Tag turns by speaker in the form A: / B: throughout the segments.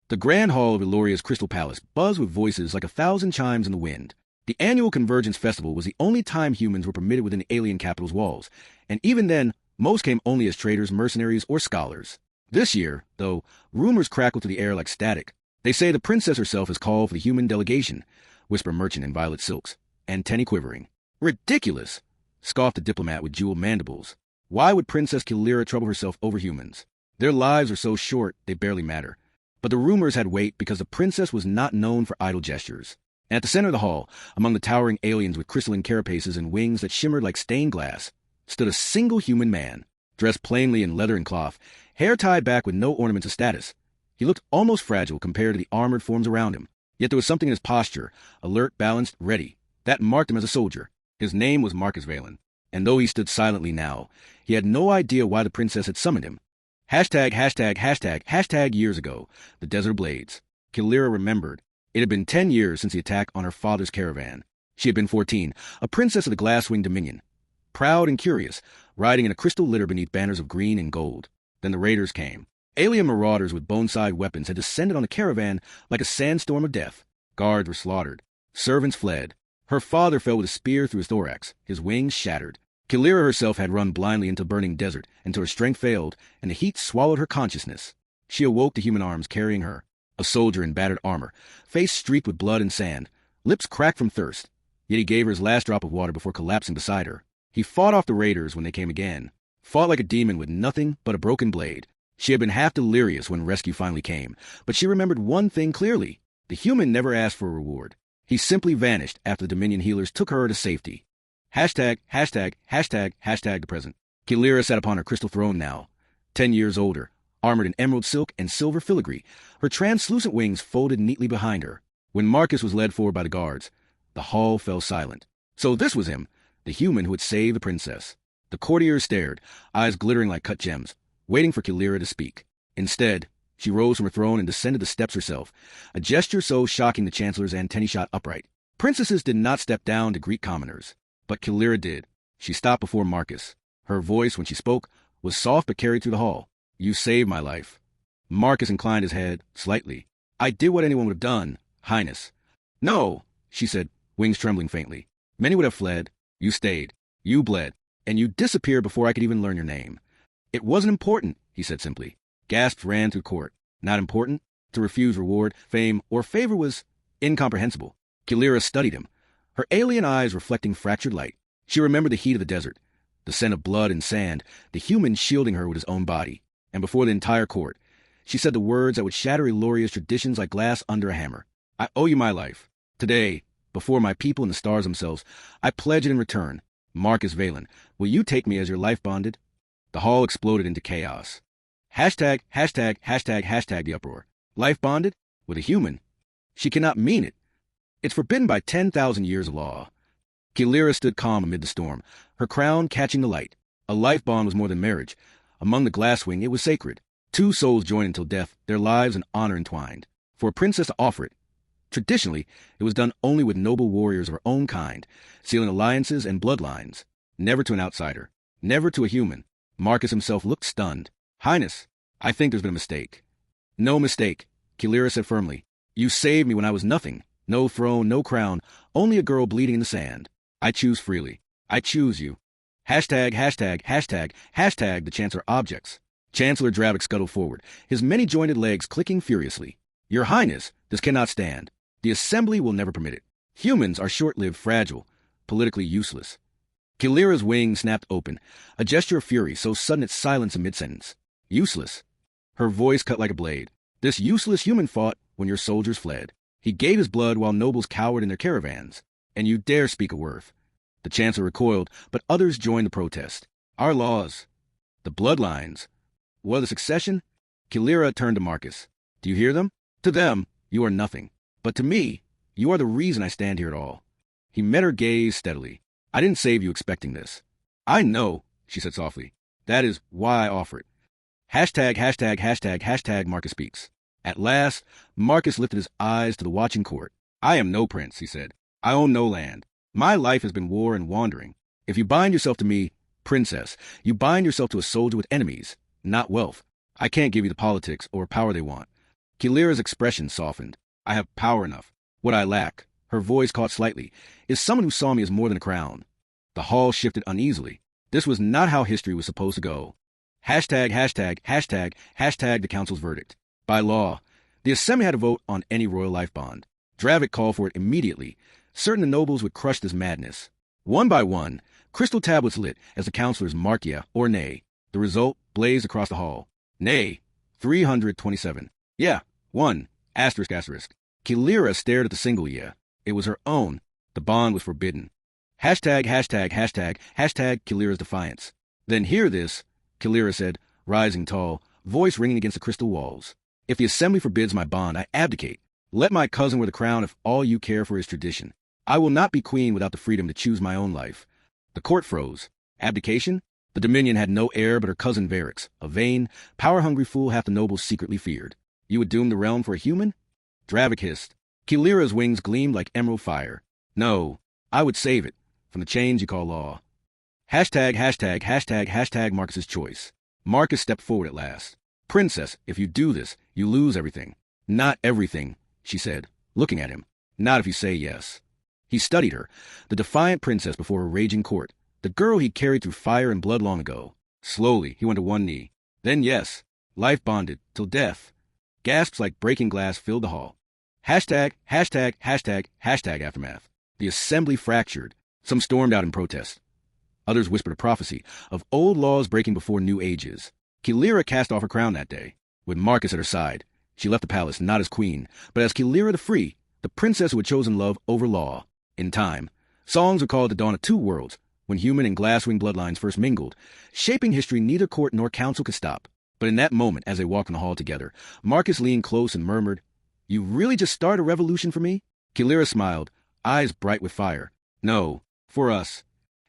A: The grand hall of Eloria's Crystal Palace buzzed with voices like 1,000 chimes in the wind. The annual Convergence Festival was the only time humans were permitted within the alien capital's walls, and even then, most came only as traders, mercenaries, or scholars. This year, though, rumors crackled through the air like static. They say the princess herself has called for the human delegation, whispered merchant in violet silks, antennae quivering. Ridiculous, scoffed the diplomat with jeweled mandibles. Why would Princess Kaelira trouble herself over humans? Their lives are so short, they barely matter. But the rumors had weight because the princess was not known for idle gestures. And at the center of the hall, among the towering aliens with crystalline carapaces and wings that shimmered like stained glass, stood a single human man, dressed plainly in leather and cloth, hair tied back with no ornaments of status. He looked almost fragile compared to the armored forms around him, yet there was something in his posture, alert, balanced, ready, that marked him as a soldier. His name was Marcus Valen, and though he stood silently now, he had no idea why the princess had summoned him. Hashtag years ago, the Desert Blades. Kaelira remembered. It had been 10 years since the attack on her father's caravan. She had been 14, a princess of the Glasswing Dominion, proud and curious, riding in a crystal litter beneath banners of green and gold. Then the raiders came. Alien marauders with bone-side weapons had descended on the caravan like a sandstorm of death. Guards were slaughtered. Servants fled. Her father fell with a spear through his thorax, his wings shattered. Kaelira herself had run blindly into burning desert until her strength failed and the heat swallowed her consciousness. She awoke to human arms carrying her, a soldier in battered armor, face streaked with blood and sand, lips cracked from thirst. Yet he gave her his last drop of water before collapsing beside her. He fought off the raiders when they came again, fought like a demon with nothing but a broken blade. She had been half delirious when rescue finally came, but she remembered one thing clearly. The human never asked for a reward. He simply vanished after the Dominion healers took her to safety. Hashtag the present. Kaelira sat upon her crystal throne now, 10 years older, armored in emerald silk and silver filigree, her translucent wings folded neatly behind her. When Marcus was led forward by the guards, the hall fell silent. So this was him, the human who had saved the princess. The courtiers stared, eyes glittering like cut gems, waiting for Kaelira to speak. Instead, she rose from her throne and descended the steps herself, a gesture so shocking the chancellor's antennae shot upright. Princesses did not step down to greet commoners, but Kaelira did. She stopped before Marcus. Her voice, when she spoke, was soft but carried through the hall. You saved my life. Marcus inclined his head, slightly. I did what anyone would have done, Highness. No, she said, wings trembling faintly. Many would have fled. You stayed. You bled. And you disappeared before I could even learn your name. It wasn't important, he said simply. Gasps ran through court. Not important? To refuse reward, fame, or favor was incomprehensible. Kaelira studied him, her alien eyes reflecting fractured light. She remembered the heat of the desert, the scent of blood and sand, the human shielding her with his own body. And before the entire court, she said the words that would shatter Eloria's traditions like glass under a hammer. I owe you my life. Today, before my people and the stars themselves, I pledge it in return. Marcus Valen, will you take me as your life bonded? The hall exploded into chaos. Hashtag the uproar. Life bonded? With a human? She cannot mean it. It's forbidden by 10,000 years of law. Kaelira stood calm amid the storm, her crown catching the light. A life bond was more than marriage. Among the Glasswing, it was sacred. Two souls joined until death, their lives and honor entwined. For a princess to offer it. Traditionally, it was done only with noble warriors of her own kind, sealing alliances and bloodlines. Never to an outsider. Never to a human. Marcus himself looked stunned. Highness, I think there's been a mistake. No mistake, Kaelira said firmly. You saved me when I was nothing. No throne, no crown, only a girl bleeding in the sand. I choose freely. I choose you. Hashtag the Chancellor objects. Chancellor Dravik scuttled forward, his many-jointed legs clicking furiously. Your Highness, this cannot stand. The Assembly will never permit it. Humans are short-lived, fragile, politically useless. Kaelira's wings snapped open, a gesture of fury so sudden it silenced a mid-sentence. Useless. Her voice cut like a blade. This useless human fought when your soldiers fled. He gave his blood while nobles cowered in their caravans. And you dare speak a word. The Chancellor recoiled, but others joined the protest. Our laws. The bloodlines. Well, the succession? Kaelira turned to Marcus. Do you hear them? To them, you are nothing. But to me, you are the reason I stand here at all. He met her gaze steadily. I didn't save you expecting this. I know, she said softly. That is why I offer it. Hashtag Marcus speaks. At last, Marcus lifted his eyes to the watching court. I am no prince, he said. I own no land. My life has been war and wandering. If you bind yourself to me, princess, you bind yourself to a soldier with enemies, not wealth. I can't give you the politics or power they want. Kaelira's expression softened. I have power enough. What I lack, her voice caught slightly, is someone who saw me as more than a crown. The hall shifted uneasily. This was not how history was supposed to go. Hashtag the council's verdict. By law, the assembly had to vote on any royal life bond. Dravik called for it immediately, certain the nobles would crush this madness. One by one, crystal tablets lit as the councilors marked yeah or nay. The result blazed across the hall. Nay, 327. Yeah, 1, asterisk. Kaelira stared at the single yeah. It was her own. The bond was forbidden. Hashtag Kaelira's defiance. Then hear this, Kaelira said, rising tall, voice ringing against the crystal walls. If the assembly forbids my bond, I abdicate. Let my cousin wear the crown if all you care for is tradition. I will not be queen without the freedom to choose my own life. The court froze. Abdication? The Dominion had no heir but her cousin Varix, a vain, power-hungry fool half the nobles secretly feared. You would doom the realm for a human? Dravik hissed. Kaelira's wings gleamed like emerald fire. No, I would save it, from the chains you call law. Hashtag Marcus's choice. Marcus stepped forward at last. Princess, if you do this, you lose everything. Not everything, she said, looking at him. Not if you say yes. He studied her, the defiant princess before a raging court, the girl he carried through fire and blood long ago. Slowly, he went to one knee. Then yes, life bonded, till death. Gasps like breaking glass filled the hall. Hashtag aftermath. The assembly fractured. Some stormed out in protest. Others whispered a prophecy of old laws breaking before new ages. Kaelira cast off her crown that day. With Marcus at her side, she left the palace not as queen, but as Kaelira the Free, the princess who had chosen love over law. In time, songs would call it the dawn of two worlds, when human and glasswing bloodlines first mingled, shaping history neither court nor council could stop. But in that moment, as they walked in the hall together, Marcus leaned close and murmured, "You really just started a revolution for me?" Kaelira smiled, eyes bright with fire. "No, for us."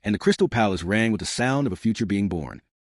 A: And the crystal palace rang with the sound of a future being born.